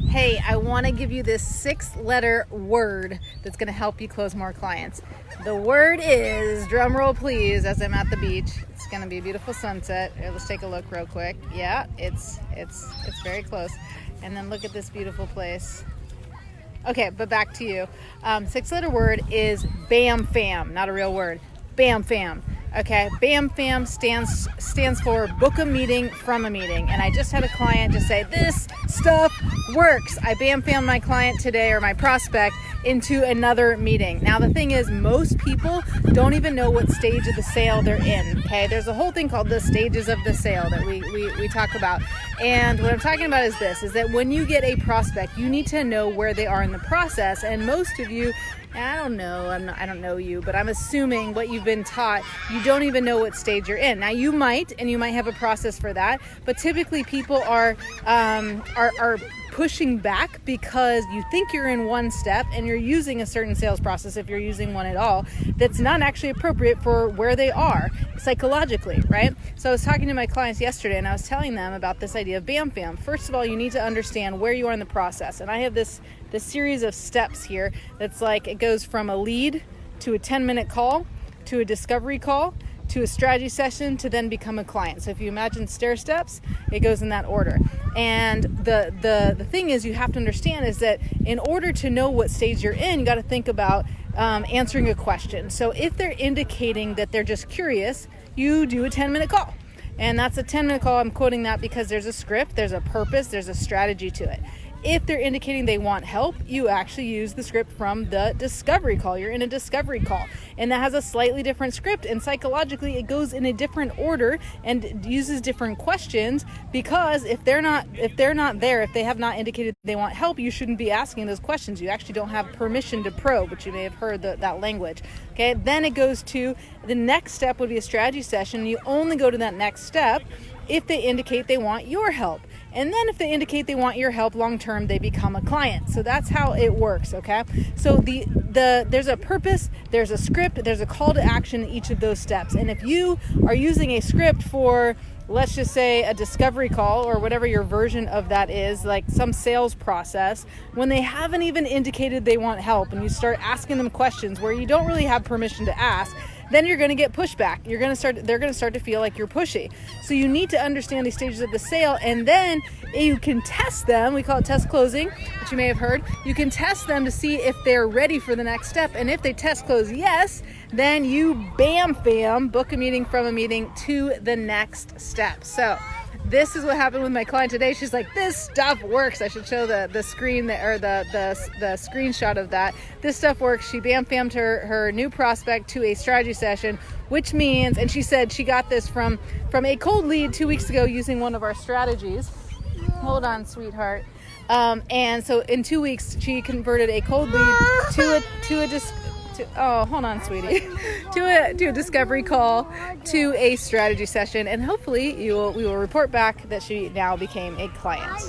Hey, I want to give you this 6-letter word that's going to help you close more clients. The word is, drum roll please, as I'm at the beach. It's going to be a beautiful sunset. Here, let's take a look real quick. Yeah, it's very close. And then look at this beautiful place. Okay, but back to you. 6-letter word is BAMFAM, not a real word. BAMFAM. Okay, BAMFAM stands for book a meeting from a meeting. And I just had a client just say, this stuff works. I BAMFAM my client today, or my prospect, into another meeting. Now the thing is, most people don't even know what stage of the sale they're in. Okay, there's a whole thing called the stages of the sale that we talk about. And what I'm talking about is this, is that when you get a prospect, you need to know where they are in the process. And most of you, I don't know you, but I'm assuming what you've been taught, you don't even know what stage you're in. Now you might, and you might have a process for that, but typically people are pushing back because you think you're in one step and you're using a certain sales process, if you're using one at all, that's not actually appropriate for where they are psychologically, right? So I was talking to my clients yesterday and I was telling them about this idea of BAMFAM. First of all, you need to understand where you are in the process. And I have this series of steps here that's like, it goes from a lead to a 10-minute call to a discovery call to a strategy session to then become a client. So if you imagine stair steps, it goes in that order. And the thing is, you have to understand is that in order to know what stage you're in, you got to think about answering a question. So if they're indicating that they're just curious, you do a 10-minute call. And that's a 10-minute call. I'm quoting that because there's a script, there's a purpose, there's a strategy to it. If they're indicating they want help, you actually use the script from the discovery call. You're in a discovery call, and that has a slightly different script, and psychologically it goes in a different order and uses different questions, because if they have not indicated they want help, you shouldn't be asking those questions. You actually don't have permission to probe, but you may have heard that language. Okay, then it goes to the next step would be a strategy session. You only go to that next step if they indicate they want your help. And then if they indicate they want your help long term, they become a client. So that's how it works, okay? So there's a purpose, there's a script, there's a call to action in each of those steps. And if you are using a script for, let's just say, a discovery call or whatever your version of that is, like some sales process, when they haven't even indicated they want help and you start asking them questions where you don't really have permission to ask, then you're going to get pushback. They're going to start to feel like you're pushy. So you need to understand these stages of the sale, and then you can test them. We call it test closing, which you may have heard. You can test them to see if they're ready for the next step. And if they test close yes, then you BAMFAM, book a meeting from a meeting to the next step. So this is what happened with my client today. She's like, this stuff works. I should show the screen or the screenshot of that. This stuff works. She BAMFAM'd her new prospect to a strategy session, which means, and she said she got this from a cold lead 2 weeks ago using one of our strategies. Hold on, sweetheart. And so in 2 weeks, she converted a cold lead hold on, sweetie, to a discovery call, to a strategy session, and hopefully we will report back that she now became a client.